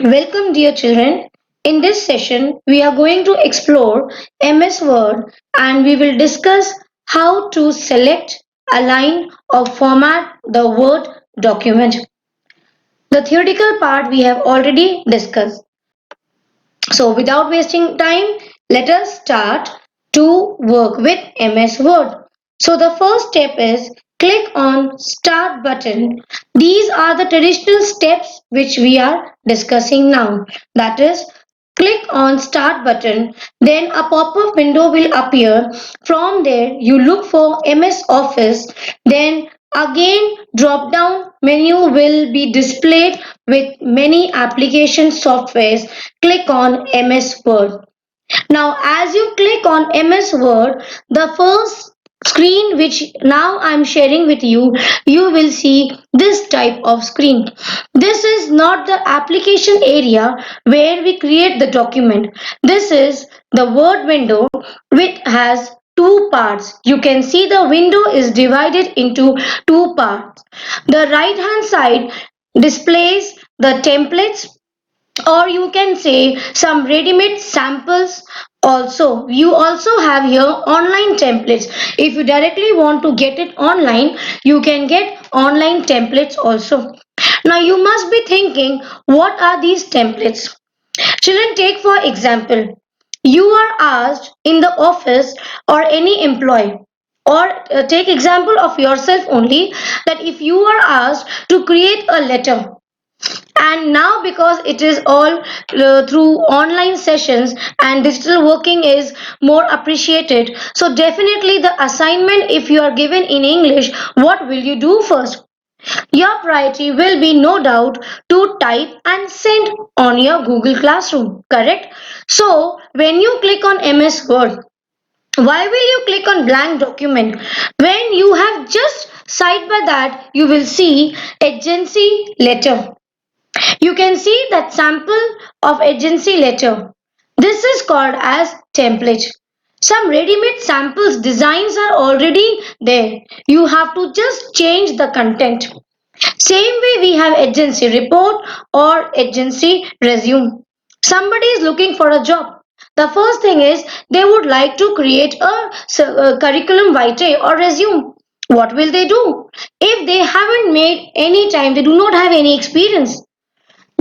Welcome, dear children. In this session, we are going to explore MS Word and we will discuss how to select, align, or format the Word document. The theoretical part we have already discussed. So, without wasting time, let us start to work with MS Word. So, the first step is click on Start button. These are the traditional steps which we are discussing now. That is, click on Start button, then a pop-up window will appear. From there, you look for MS Office, then again drop down menu will be displayed with many application softwares. Click on MS Word. Now, as you click on MS Word, the first screen which now I'm sharing with you, you will see this type of screen. This is not the application area where we create the document. This is the Word window which has two parts. You can see the window is divided into two parts. The right hand side displays the templates, or you can say some ready-made samples. Also, you also have here online templates. If you directly want to get it online, you can get online templates also. Now you must be thinking, what are these templates? Children, take for example, you are asked in the office or any employee, or take example of yourself only, that if you are asked to create a letter, and now because it is all through online sessions and digital working is more appreciated, so definitely the assignment, if you are given in English, what will you do first? Your priority will be no doubt to type and send on your Google Classroom, correct? So when you click on MS Word, why will you click on blank document when you have just side by that you will see agency letter? You can see that sample of agency letter. This is called as template. Some ready-made samples designs are already there. You have to just change the content. Same way we have agency report or agency resume. Somebody is looking for a job. The first thing is they would like to create a curriculum vitae or resume. What will they do? If they haven't made any time, they do not have any experience,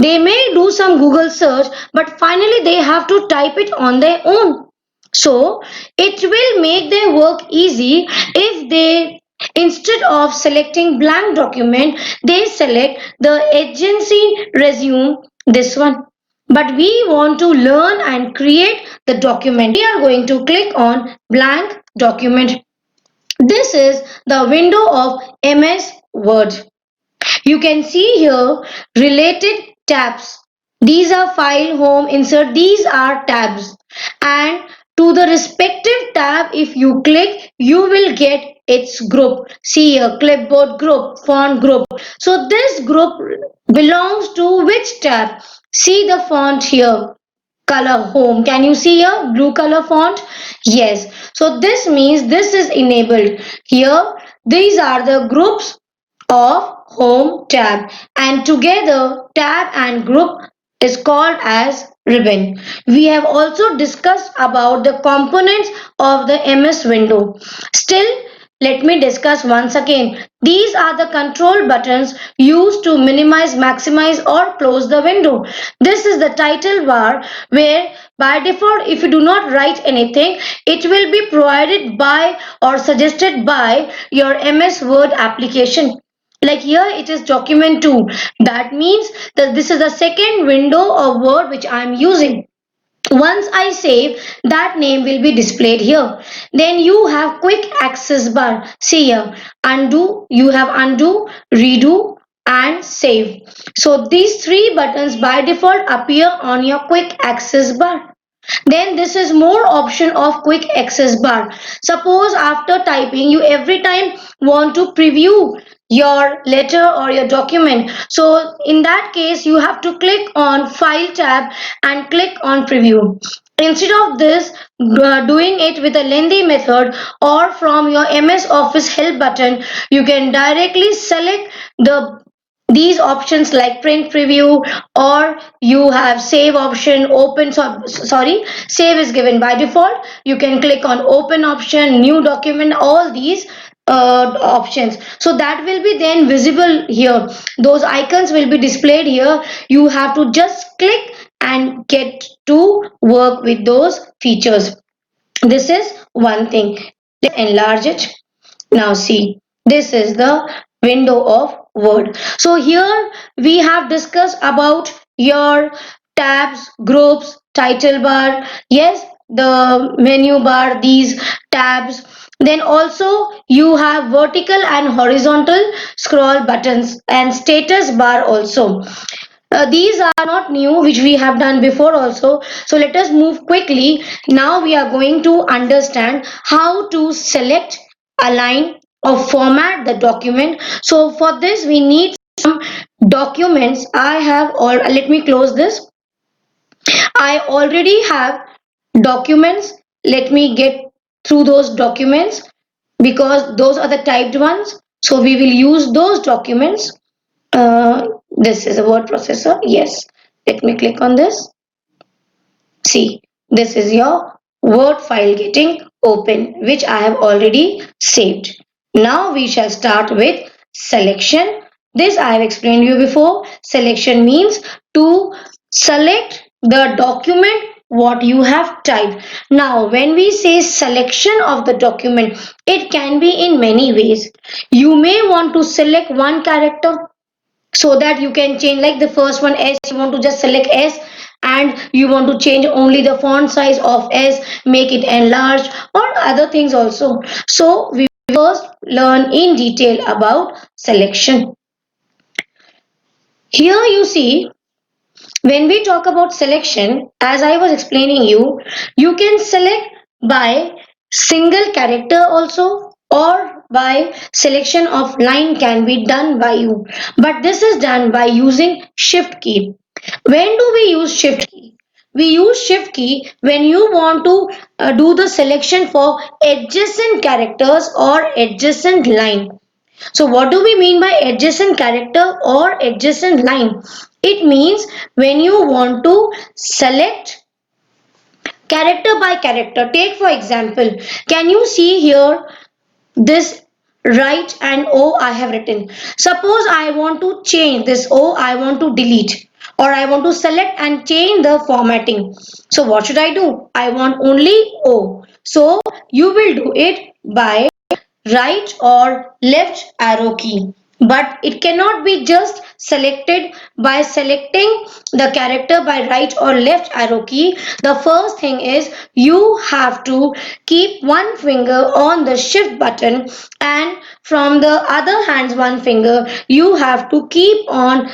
they may do some Google search, but finally they have to type it on their own. So it will make their work easy if they, instead of selecting blank document, they select the agency resume, this one. But we want to learn and create the document. We are going to click on blank document. This is the window of MS Word. You can see here related tabs. These are file, home, insert. These are tabs. And to the respective tab, if you click, you will get its group. See here, clipboard group, font group. So this group belongs to which tab? See the font here. Color home. Can you see here? Blue color font? Yes. So this means this is enabled. Here, these are the groups of home tab, and together tab and group is called as ribbon. We have also discussed about the components of the MS window. Still, let me discuss once again. These are the control buttons used to minimize, maximize or close the window. This is the title bar where by default if you do not write anything, it will be provided by or suggested by your MS Word application. Like here it is document 2. That means that this is the second window of Word which I am using. Once I save, that name will be displayed here. Then you have quick access bar. See here, undo, you have undo, redo and save. So these three buttons by default appear on your quick access bar. Then this is more option of quick access bar. Suppose after typing you every time want to preview your letter or your document. So in that case you have to click on file tab and click on preview. Instead of this doing it with a lengthy method or from your MS Office help button, you can directly select the these options like print preview, or you have save option, open, sorry, save is given by default. You can click on open option, new document, all these options, so that will be then visible here. Those icons will be displayed here. You have to just click and get to work with those features. This is one thing. Let's enlarge it. Now see, this is the window of Word. So here we have discussed about your tabs, groups, title bar, yes, the menu bar, these tabs. Then also you have vertical and horizontal scroll buttons and status bar also. These are not new, which we have done before also. So let us move quickly. Now we are going to understand how to select, align, or format the document. So for this, we need some documents. I have all. Let me close this. I already have documents. Let me get through those documents because those are the typed ones. So we will use those documents. This is a word processor. Yes. Let me click on this. See, this is your Word file getting open, which I have already saved. Now we shall start with selection. This I have explained you before. Selection means to select the document what you have typed. Now, when we say selection of the document, it can be in many ways. You may want to select one character so that you can change, like the first one S, you want to just select S and you want to change only the font size of S, make it enlarged, or other things also. So we first learn in detail about selection. Here you see, when we talk about selection, as I was explaining you can select by single character also, or by selection of line can be done by you. But this is done by using shift key. When do we use shift key? We use shift key when you want to do the selection for adjacent characters or adjacent line. So what do we mean by adjacent character or adjacent line? It means when you want to select character by character. Take for example, can you see here this right and O I have written. Suppose I want to change this O, I want to delete, or I want to select and change the formatting. So what should I do? I want only O. So you will do it by right or left arrow key, but it cannot be just selected by selecting the character by right or left arrow key. The first thing is you have to keep one finger on the shift button, and from the other hand's one finger you have to keep on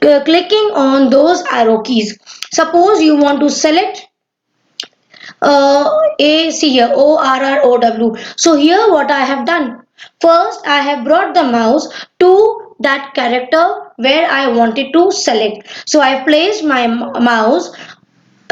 clicking on those arrow keys. Suppose you want to select A, see here, ORROW. So here what I have done. First, I have brought the mouse to that character where I wanted to select. So I placed my mouse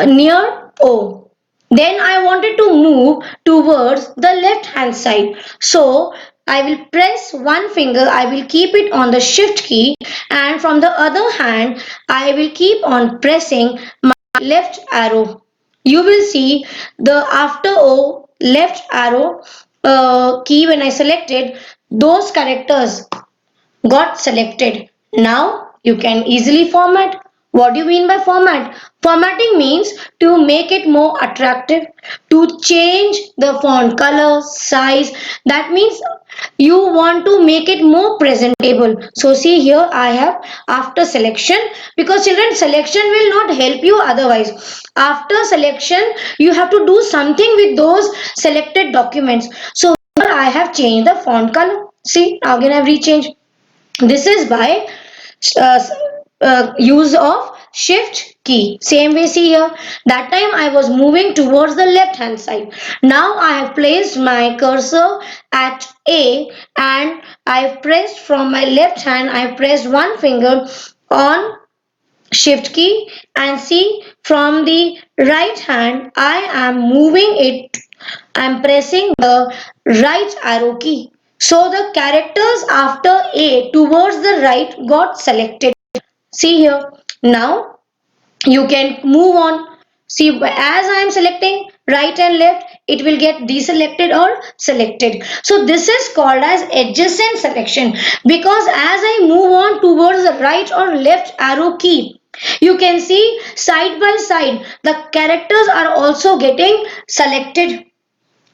near O. Then I wanted to move towards the left hand side. So I will press one finger, I will keep it on the shift key, and from the other hand, I will keep on pressing my left arrow. You will see the after O left arrow key when I selected, those characters got selected. Now you can easily format. What do you mean by format? Formatting means to make it more attractive, to change the font color, size. That means you want to make it more presentable. So see here I have after selection, because children, selection will not help you otherwise. After selection you have to do something with those selected documents. So here I have changed the font color. See, again I have rechanged. This is by uh, use of shift key. Same way, see here, that time I was moving towards the left hand side. Now I have placed my cursor at A, and I have pressed from my left hand, I have pressed one finger on shift key, and see from the right hand I am moving it, I am pressing the right arrow key. So the characters after A towards the right got selected. See here. Now you can move on. See, as I am selecting right and left, it will get deselected or selected. So this is called as adjacent selection, because as I move on towards the right or left arrow key, you can see side by side the characters are also getting selected.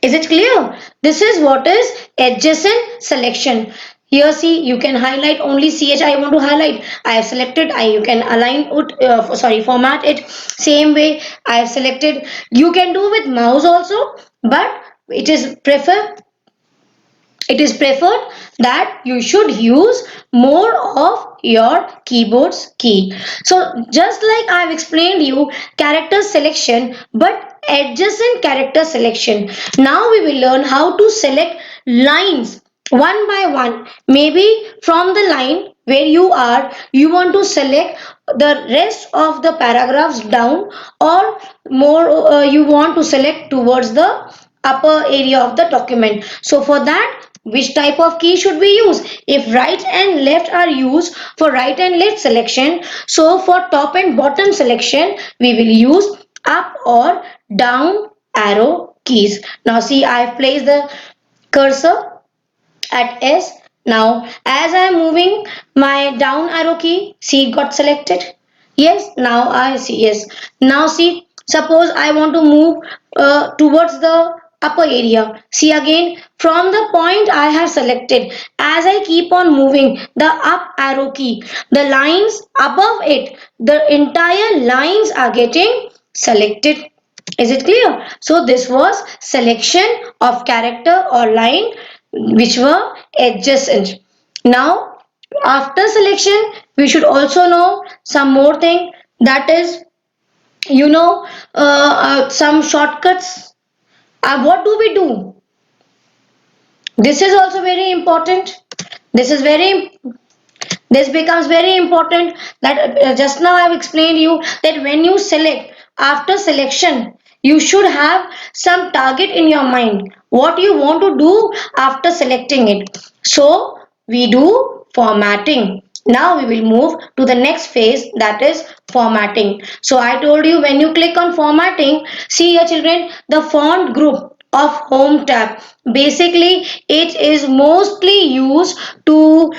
Is it clear? This is what is adjacent selection. Here see, you can highlight only ch I want to highlight. I have selected I. You can align it, sorry, format it same way. I have selected. You can do with mouse also, but it is preferred that you should use more of your keyboard's key. So just like I have explained you character selection, but adjacent character selection. Now we will learn how to select lines one by one. Maybe from the line where you are, you want to select the rest of the paragraphs down, or more you want to select towards the upper area of the document. So for that, which type of key should we use? If right and left are used for right and left selection, so for top and bottom selection we will use up or down arrow keys. Now see, I have placed the cursor at S. Now as I am moving my down arrow key, see, it got selected. Yes, now I see. Yes, now see, suppose I want to move towards the upper area. See, again from the point I have selected, as I keep on moving the up arrow key, the lines above it, the entire lines are getting selected. Is it clear? So this was selection of character or line which were adjacent. Now after selection, we should also know some more thing, that is, some shortcuts. What do we do? This is also very important. This is very this becomes very important, that just now I have explained you that when you select, after selection you should have some target in your mind, what you want to do after selecting it. So we do formatting. Now we will move to the next phase, that is formatting. So I told you, when you click on formatting, see here children, the font group of home tab, basically it is mostly used to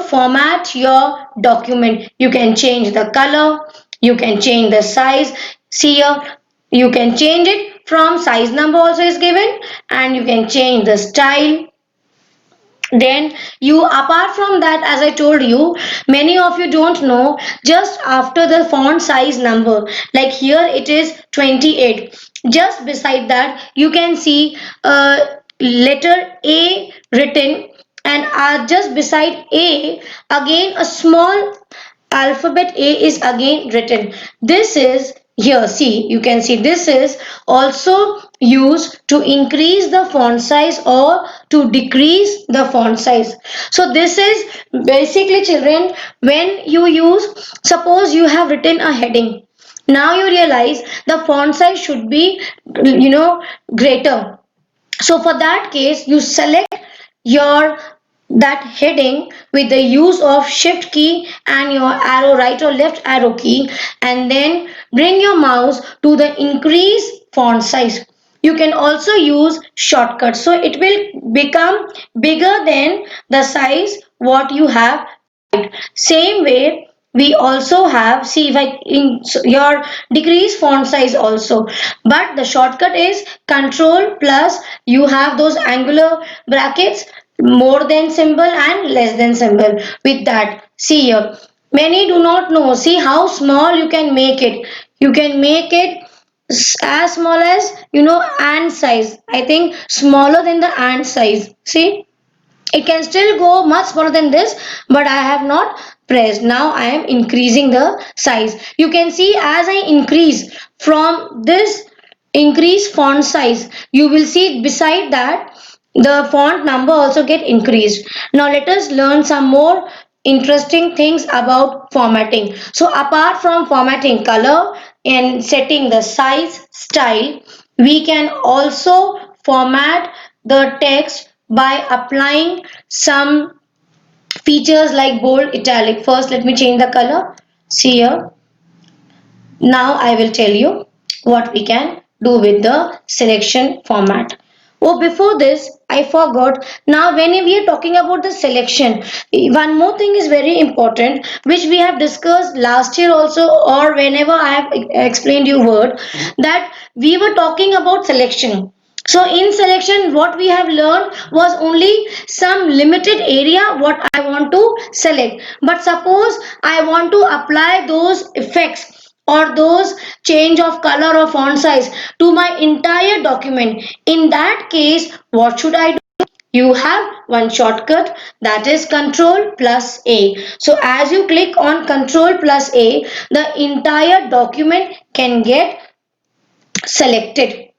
format your document. You can change the color, you can change the size. See here, you can change it from size number also is given, and you can change the style. Then you, apart from that, as I told you, many of you don't know, just after the font size number, like here it is 28, just beside that you can see letter A written, and just beside A again a small alphabet A is again written. This is, here see, you can see this is also used to increase the font size or to decrease the font size. So this is basically children, when you use, suppose you have written a heading, now you realize the font size should be greater. So for that case, you select your that heading with the use of shift key and your arrow, right or left arrow key, and then bring your mouse to the increase font size. You can also use shortcuts, so it will become bigger than the size what you have. Same way, we also have, see, if I in your decrease font size also, but the shortcut is control plus, you have those angular brackets, more than symbol and less than symbol. With that, see here, many do not know, see how small you can make it. You can make it as small as ant size. I think smaller than the ant size. See, it can still go much smaller than this, but I have not pressed. Now I am increasing the size. You can see, as I increase from this increase font size, you will see beside that the font number also get increased. Now let us learn some more interesting things about formatting. So apart from formatting color and setting the size, style, we can also format the text by applying some features like bold, italic. First, let me change the color. See here. Now I will tell you what we can do with the selection format. Oh, before this, I forgot. Now, when we are talking about the selection, one more thing is very important, which we have discussed last year also, or whenever I have explained you word, that we were talking about selection. So in selection, what we have learned was only some limited area what I want to select. But suppose I want to apply those effects or those change of color or font size to my entire document. In that case, what should I do? You have one shortcut, that is Control plus A. So as you click on Control plus A, the entire document can get selected.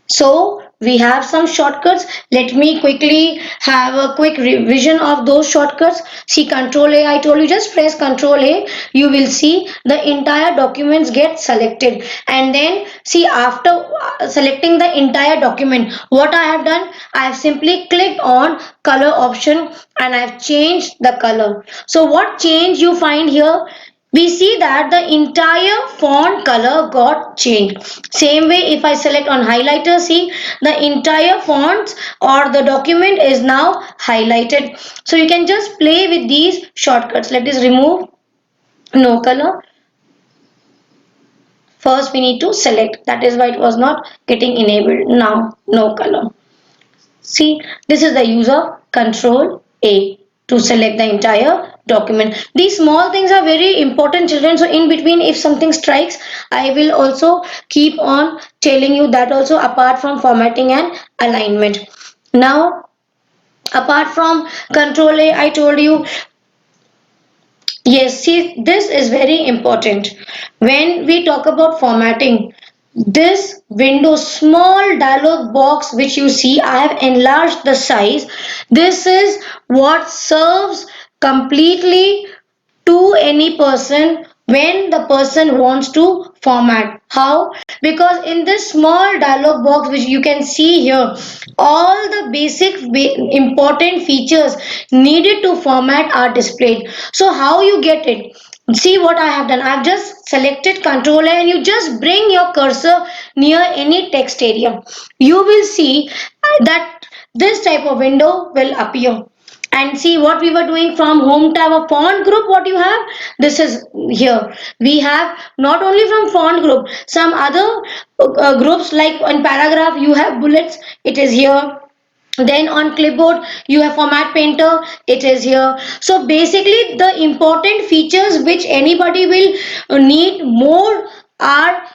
So we have some shortcuts. Let me quickly have a quick revision of those shortcuts. See, Control A, I told you, just press Control A. You will see the entire documents get selected. And then see, after selecting the entire document, what I have done, I have simply clicked on color option and I have changed the color. So what change you find here? We see that the entire font color got changed. Same way, if I select on highlighter, see, the entire fonts or the document is now highlighted. So you can just play with these shortcuts. Let us remove no color. First we need to select, that is why it was not getting enabled. Now no color. See, this is the user Control A to select the entire document. These small things are very important, children. So in between, if something strikes, I will also keep on telling you that also, apart from formatting and alignment. Now, apart from Control A, I told you, yes, see, this is very important. When we talk about formatting, this window, small dialog box which you see, I have enlarged the size. This is what serves completely to any person when the person wants to format. How? Because in this small dialog box which you can see here, all the basic important features needed to format are displayed. So how you get it? See what I have done. I have just selected Control A and you just bring your cursor near any text area. You will see that this type of window will appear. And see what we were doing from home tab of font group, what you have, this is here. We have not only from font group, some other groups, like on paragraph you have bullets, it is here. Then on clipboard you have format painter, it is here. So basically the important features which anybody will need more are,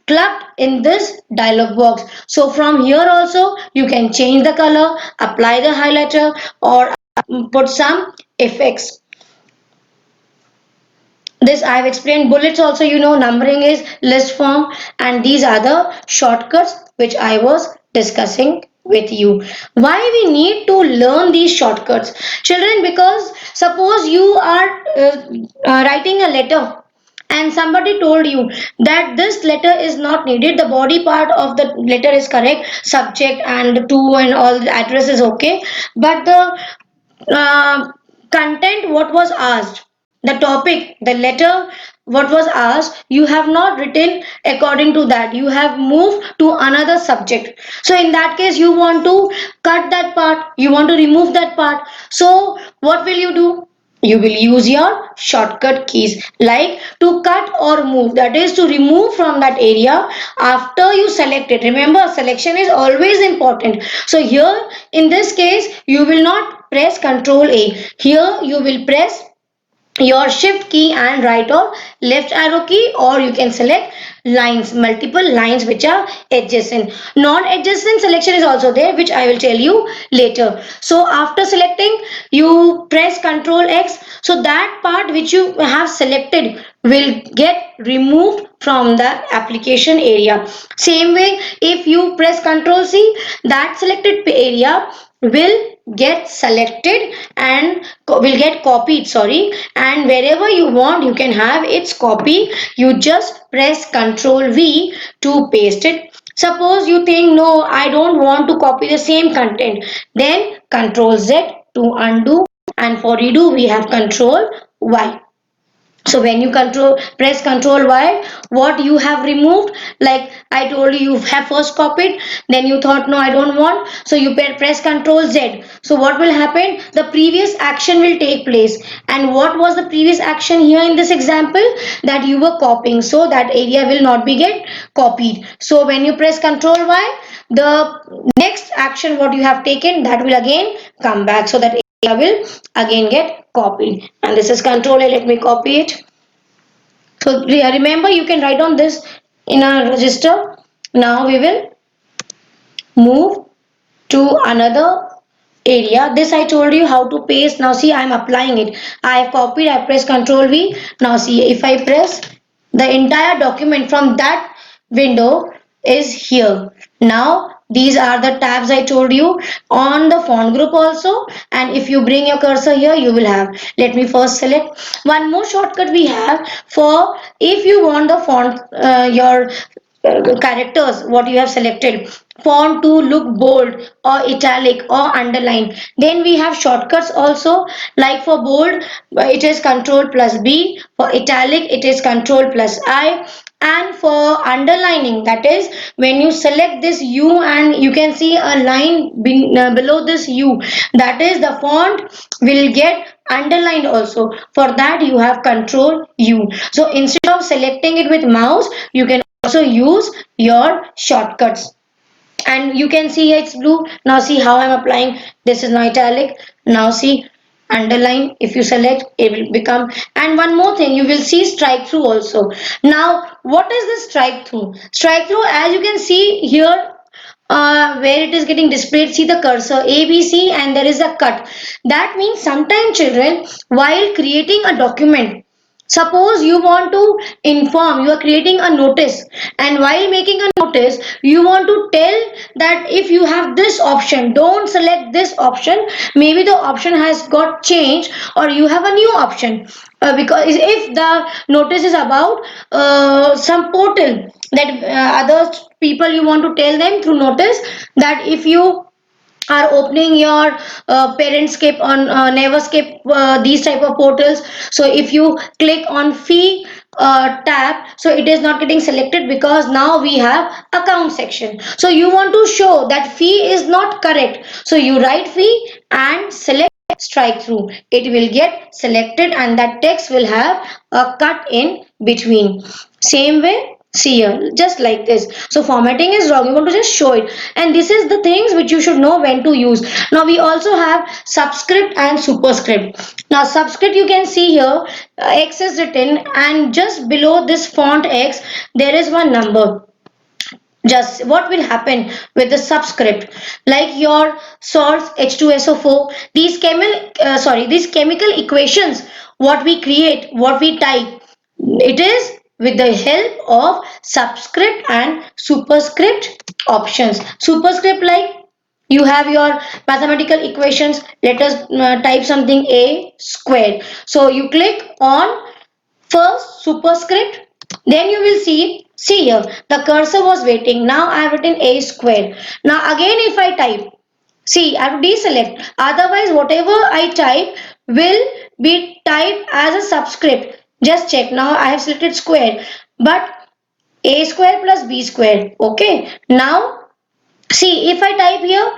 clubbed in this dialog box. So from here also you can change the color, apply the highlighter, or put some effects. This I have explained. Bullets also, numbering is list form, and these are the shortcuts which I was discussing with you. Why we need to learn these shortcuts, children? Because suppose you are writing a letter and somebody told you that this letter is not needed, the body part of the letter is correct, subject and to and all the address is okay, but the content what was asked, the topic, the letter what was asked, you have not written according to that, you have moved to another subject. So in that case you want to cut that part, you want to remove that part. So what will you do? You will use your shortcut keys, like to cut or move, that is to remove from that area after you select it. Remember, selection is always important. So here in this case you will not press Control A, here you will press your shift key and right or left arrow key, or you can select lines, multiple lines which are adjacent. Non-adjacent selection is also there, which I will tell you later. So after selecting, you press Control X, so that part which you have selected will get removed from the application area. Same way, if you press Control C, that selected area will get selected and will get copied, sorry, and wherever you want you can have its copy. You just press Control V to paste it. Suppose you think, no, I don't want to copy the same content. Then Control Z to undo, and for redo we have Control Y. So when you press Control Y, what you have removed, like I told you, you have first copied, then you thought, no, I don't want, so you press Control Z. So what will happen? The previous action will take place. And what was the previous action here in this example? That you were copying, so that area will not be get copied. So when you press Control Y, the next action what you have taken, that will again come back, so that area will again get copied. And this is Control A. Let me copy it. So remember, you can write on this in a register. Now we will move to another area. This I told you how to paste. Now see, I am applying it. I have copied, I press Ctrl V. Now see, if I press, the entire document from that window is here. Now these are the tabs I told you on the font group also, and if you bring your cursor here, you will have. Let me first select one more shortcut we have for if you want the font, your characters what you have selected, font to look bold or italic or underline, then we have shortcuts also. Like for bold, it is Control plus B, for italic it is Control plus I, and for underlining, that is when you select this U and you can see a line below this U, that is the font will get underlined also. For that you have Control U. So instead of selecting it with mouse, you can also use your shortcuts. And you can see here it's blue. Now see how I'm applying. This is now italic. Now see, underline, if you select, it will become. And one more thing, you will see strike through also. Now what is this strike through? Strike through, as you can see here, where it is getting displayed, see the cursor ABC, and there is a cut. That means sometimes children, while creating a document, suppose you want to inform, you are creating a notice, and while making a notice, you want to tell that if you have this option, don't select this option. Maybe the option has got changed, or you have a new option. Because if the notice is about some portal, that other people you want to tell them through notice, that if you are opening your parentscape on neverscape, these type of portals, so if you click on fee tab, so it is not getting selected because now we have account section. So you want to show that fee is not correct, so you write fee and select strike through, it will get selected, and that text will have a cut in between. Same way, see here, just like this. So formatting is wrong, you want to just show it, and this is the things which you should know when to use. Now we also have subscript and superscript. Now subscript, you can see here, X is written, and just below this font X there is one number. Just what will happen with the subscript, like your salts, H2SO4, these chemical equations, what we create, what we type, it is with the help of subscript and superscript options. Superscript, like you have your mathematical equations, let us type something a squared, so you click on first superscript, then you will see here the cursor was waiting. Now I have written a square. Now again if I type, see I have to deselect. Otherwise whatever I type will be typed as a subscript. Just check. Now I have selected square, but a square plus b square. Okay. Now see, if I type here,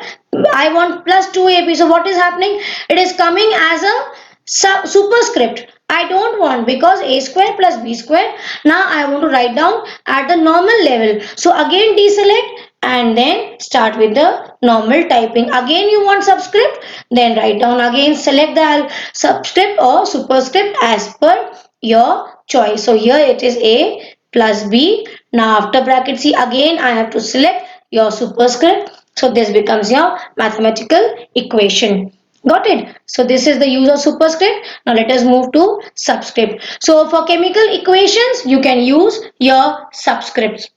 I want plus 2ab. So what is happening? It is coming as a superscript. I don't want, because a square plus b square. Now I want to write down at the normal level. So again deselect and then start with the normal typing. Again you want subscript, then write down again, select the subscript or superscript as per your choice. So here it is a plus b. Now after bracket C, again I have to select your superscript, so this becomes your mathematical equation. Got it? So this is the use of superscript. Now let us move to subscript. So for chemical equations, you can use your subscripts.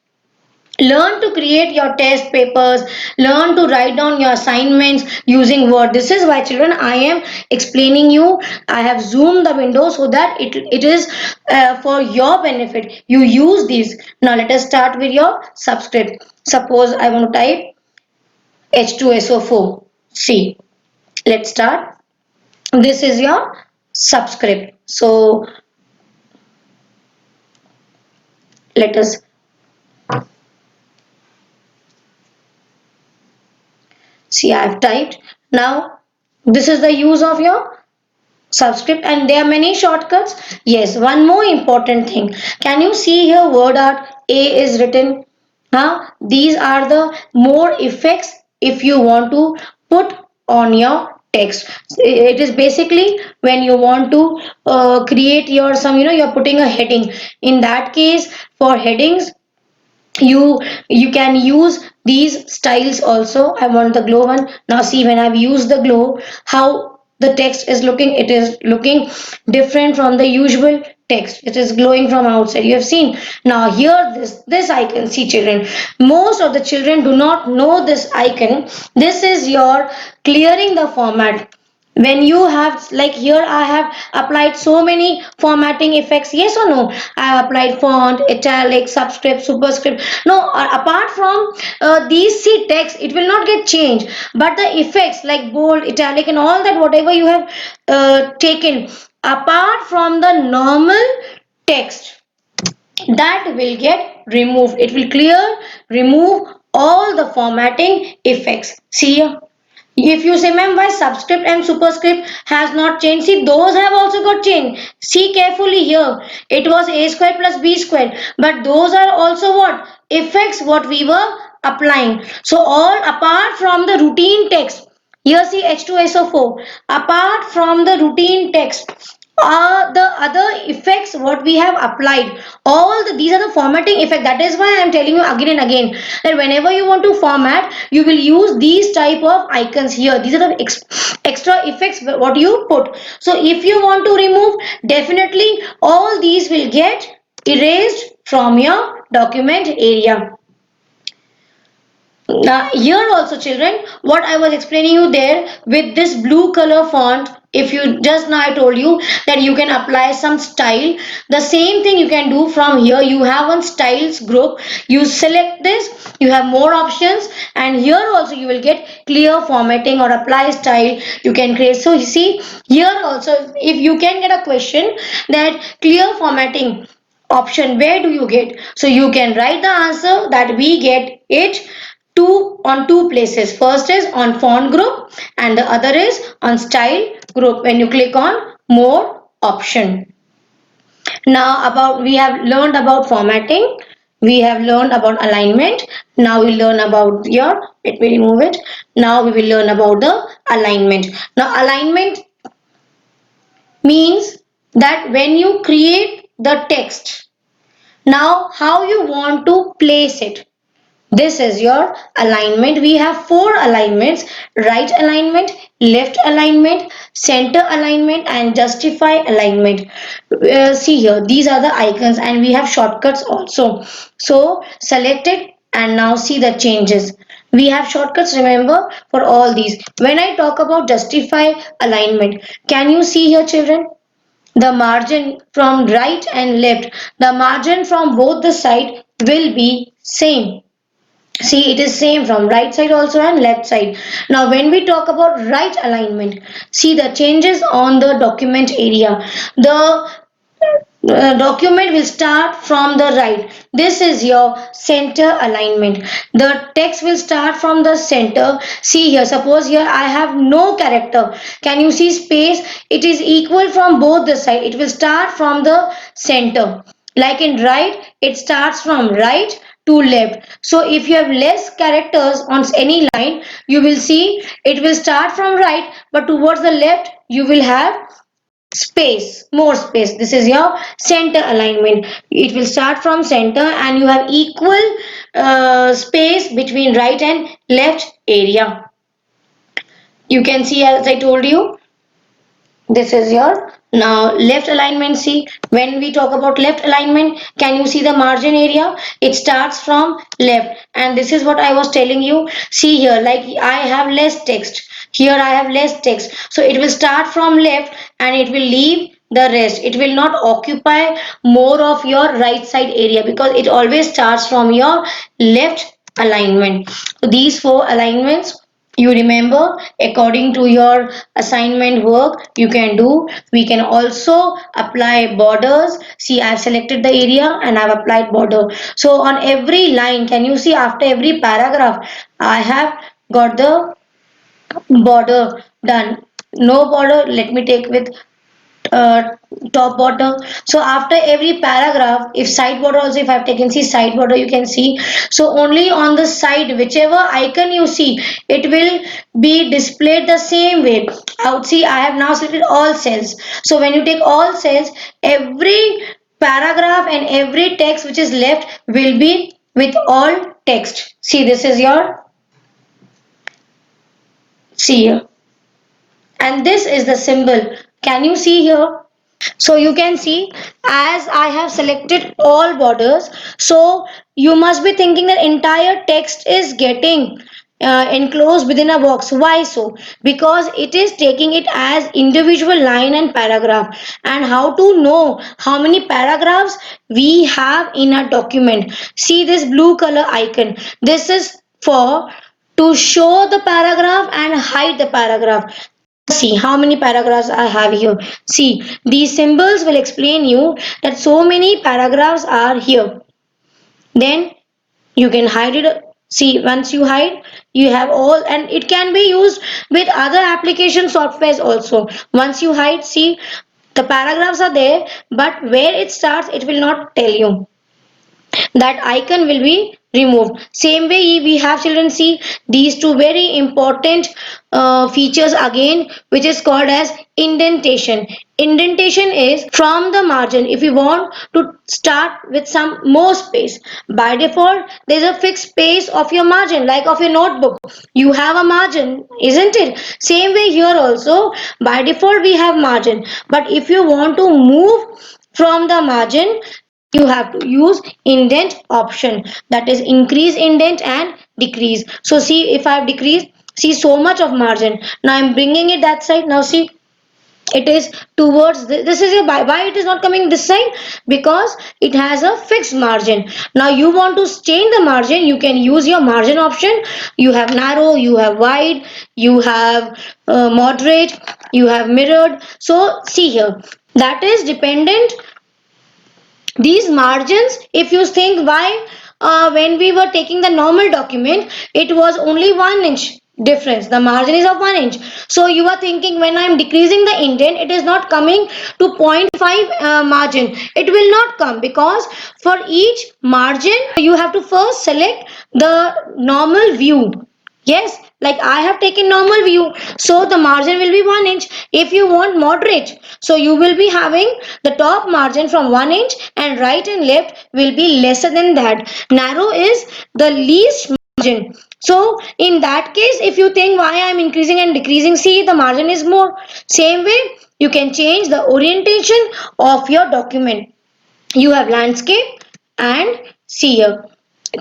Learn to create your test papers, learn to write down your assignments using Word. This is why children I am explaining you. I have zoomed the window so that it is for your benefit. You use these. Now let us start with your subscript. Suppose I want to type H2SO4. See, let's start. This is your subscript. So let us see. I have typed. Now this is the use of your subscript, and there are many shortcuts. Yes, one more important thing. Can you see here word art A is written? Huh? These are the more effects if you want to put on your text. It is basically when you want to create your some, you're putting a heading. In that case, for headings, you can use these styles also. I want the glow one. Now see, when I've used the glow, how the text is looking, it is looking different from the usual text. It is glowing from outside, you have seen. Now here, this icon, see children, most of the children do not know this icon. This is your clearing the format. When you have, like here I have applied so many formatting effects, yes or no? I have applied font, italic, subscript, superscript. No, apart from these see text, it will not get changed, but the effects like bold, italic and all that, whatever you have taken apart from the normal text, that will get removed. It will clear, remove all the formatting effects. See here, if you remember, subscript and superscript has not changed. See, those have also got changed. See carefully here. It was a square plus b square. But those are also what? Effects what we were applying. So all apart from the routine text. Here see H2SO4. Apart from the routine text, the other effects what we have applied, these are the formatting effect. That is why I am telling you again and again that whenever you want to format, you will use these type of icons here. These are the extra effects what you put. So if you want to remove, definitely all these will get erased from your document area. Now here also children, what I was explaining you there with this blue color font, if you just now I told you that you can apply some style, the same thing you can do from here. You have one styles group, you select this, you have more options, and here also you will get clear formatting or apply style you can create. So you see here also, if you can get a question that clear formatting option, where do you get? So you can write the answer that we get it two places. First is on font group and the other is on style group. When you click on more option. Now about, we have learned about formatting, we have learned about alignment. Now we learn about your, let me remove it. Now we will learn about the alignment. Now alignment means that when you create the text, now how you want to place it. This is your alignment. We have four alignments: right alignment, left alignment, center alignment, and justify alignment. See here, these are the icons, and we have shortcuts also. So select it and now see the changes. We have shortcuts, remember, for all these. When I talk about justify alignment, can you see here, children? The margin from right and left, the margin from both the side will be same. See, it is same from right side also and left side. Now when we talk about right alignment, see the changes on the document area. The document will start from the right. This is your center alignment. The text will start from the center. See here, suppose here I have no character. Can you see space? It is equal from both the side. It will start from the center. Like in right, it starts from right to left. So if you have less characters on any line, you will see it will start from right, but towards the left you will have space, more space. This is your center alignment. It will start from center and you have equal space between right and left area. You can see, as I told you, this is your now left alignment. See, when we talk about left alignment, can you see the margin area? It starts from left, and this is what I was telling you. See here, like I have less text. Here I have less text. So it will start from left and it will leave the rest. It will not occupy more of your right side area because it always starts from your left alignment. So these four alignments you remember according to your assignment work you can do. We can also apply borders. See, I've selected the area and I've applied border. So on every line, can you see after every paragraph, I have got the border done. No border, let me take with uh, top border. So after every paragraph, if side border also, if I've taken see side border, you can see. So only on the side, whichever icon you see, it will be displayed the same way. Out, see, I have now selected all cells. So when you take all cells, every paragraph and every text which is left will be with all text. See, this is your, see here, and this is the symbol. Can you see here? So you can see as I have selected all borders, so you must be thinking that entire text is getting enclosed within a box. Why so? Because it is taking it as individual line and paragraph. And how to know how many paragraphs we have in a document? See this blue color icon. This is for to show the paragraph and hide the paragraph. See how many paragraphs I have here. See, these symbols will explain you that so many paragraphs are here. Then you can hide it. See, once you hide, you have all, and it can be used with other application softwares also. Once you hide, see, the paragraphs are there, but where it starts, it will not tell you. That icon will be removed. Same way we have children, see these two very important features again, which is called as indentation. Indentation is from the margin. If you want to start with some more space, by default there's a fixed space of your margin, like of your notebook you have a margin, isn't it? Same way here also, by default we have margin, but if you want to move from the margin, you have to use indent option, that is increase indent and decrease. So see, if I have decreased, see so much of margin, now I'm bringing it that side. Now see, it is towards this is a why it is not coming this side, because it has a fixed margin. Now you want to change the margin, you can use your margin option. You have narrow, you have wide, you have moderate, you have mirrored. So see here, that is dependent. These margins, if you think why, when we were taking the normal document, it was only 1 inch difference, the margin is of 1 inch. So you are thinking when I am decreasing the indent, it is not coming to zero point 0.5 margin. It will not come, because for each margin you have to first select the normal view. Yes, like I have taken normal view, so the margin will be 1 inch. If you want moderate, so you will be having the top margin from 1 inch, and right and left will be lesser than that. Narrow is the least margin. So in that case, if you think why I am increasing and decreasing, see the margin is more. Same way, you can change the orientation of your document. You have landscape and see here,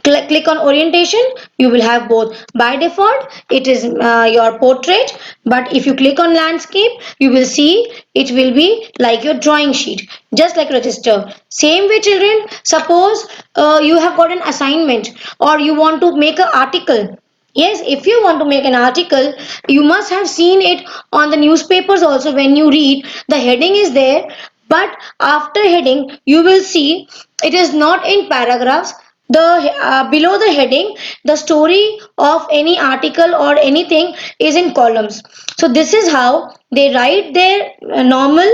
click on orientation, you will have both. By default it is your portrait, but if you click on landscape, you will see it will be like your drawing sheet, just like register. Same way children, suppose you have got an assignment or you want to make an article. Yes, if you want to make an article, you must have seen it on the newspapers also. When you read, the heading is there, but after heading, you will see it is not in paragraphs. The below the heading, the story of any article or anything is in columns. So this is how they write their normal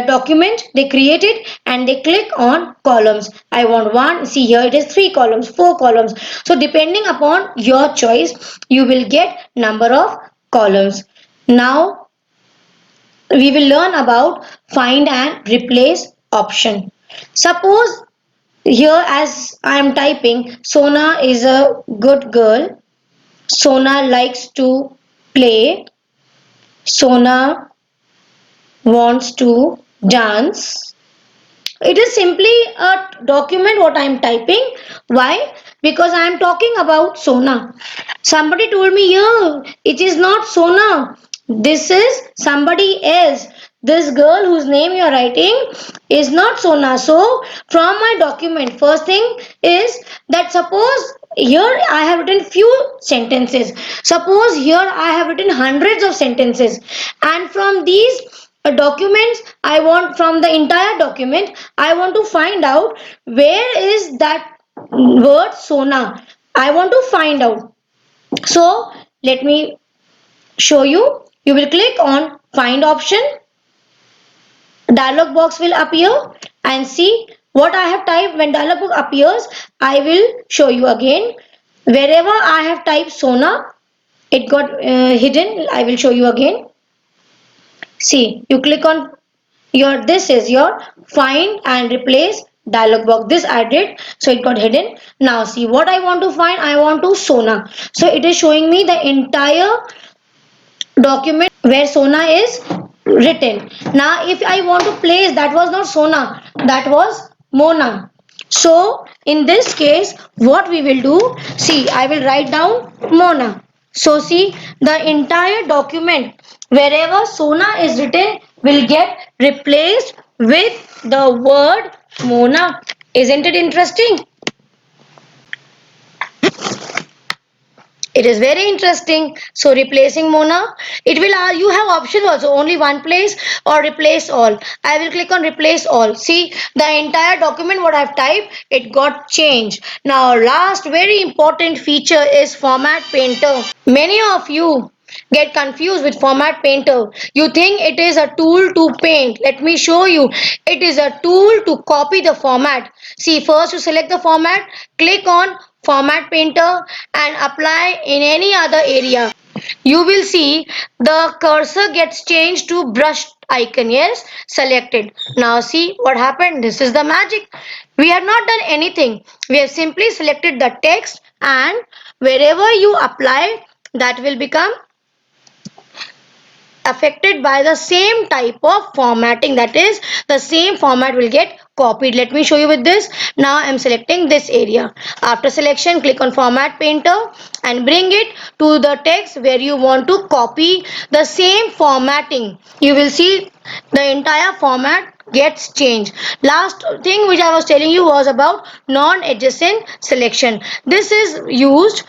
document. They create it and they click on columns. I want one, see here it is 3 columns, 4 columns. So depending upon your choice, you will get number of columns. Now we will learn about find and replace option. Suppose here as I am typing, Sona is a good girl, Sona likes to play, Sona wants to dance. It is simply a document what I am typing. Why? Because I am talking about Sona. Somebody told me, yeah, it is not Sona. This is somebody else. this girl whose name you are writing is not Sona. So from my document, first thing is that suppose here I have written few sentences, suppose here I have written hundreds of sentences, and from these documents I want, from the entire document I want to find out where is that word Sona. I want to find out. So let me show you. You will click on find option, dialog box will appear, and see what I have typed. When dialog box appears, I will show you again. Wherever I have typed Sona, it got hidden. I will show you again. See, you click on your, this is your find and replace dialog box. This I did, so it got hidden. Now see what I want to find. I want to Sona. So it is showing me the entire document where Sona is written. Now if I want to place, that was not Sona, that was Mona. So in this case what we will do, see, I will write down Mona. So see, the entire document wherever Sona is written will get replaced with the word Mona. Isn't it interesting? It is very interesting. So replacing Mona, it will, you have options also, only one place or replace all. I will click on replace all. See, the entire document what I've typed, it got changed. Now last very important feature is Format Painter. Many of you get confused with Format Painter. You think it is a tool to paint. Let me show you. It is a tool to copy the format. See, first you select the format, click on Format Painter and apply in any other area. You will see the cursor gets changed to brush icon. Yes, selected. Now see what happened. This is the magic. We have not done anything. We have simply selected the text, and wherever you apply, that will become affected by the same type of formatting, that is the same format will get copied. Let me show you with this. Now I'm selecting this area. After selection, click on Format Painter and bring it to the text where you want to copy the same formatting. You will see the entire format gets changed. Last thing which I was telling you was about non-adjacent selection. This is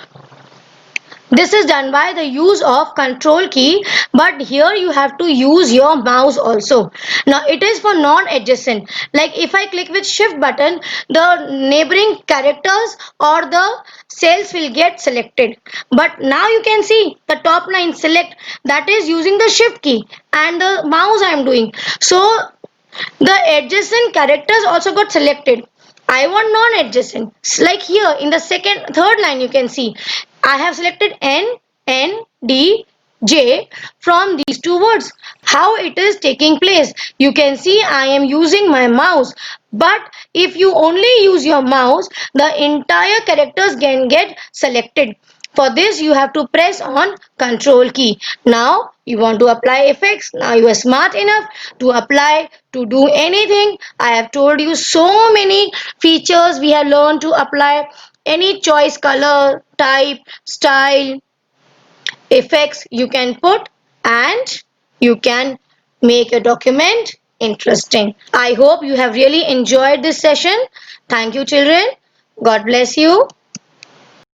done by the use of control key, but here you have to use your mouse also. Now it is for non-adjacent. Like if I click with shift button, the neighboring characters or the cells will get selected. But now you can see the top line select, that is using the shift key and the mouse I am doing. So the adjacent characters also got selected. I want non-adjacent. Like here in the third line you can see I have selected N, N, D, J from these two words. How it is taking place? You can see I am using my mouse. But if you only use your mouse, the entire characters can get selected. For this you have to press on control key. Now you want to apply effects. Now you are smart enough to apply, to do anything. I have told you so many features we have learned to apply. Any choice color, type, style, effects you can put, and you can make a document interesting. I hope you have really enjoyed this session. Thank you children. God bless you.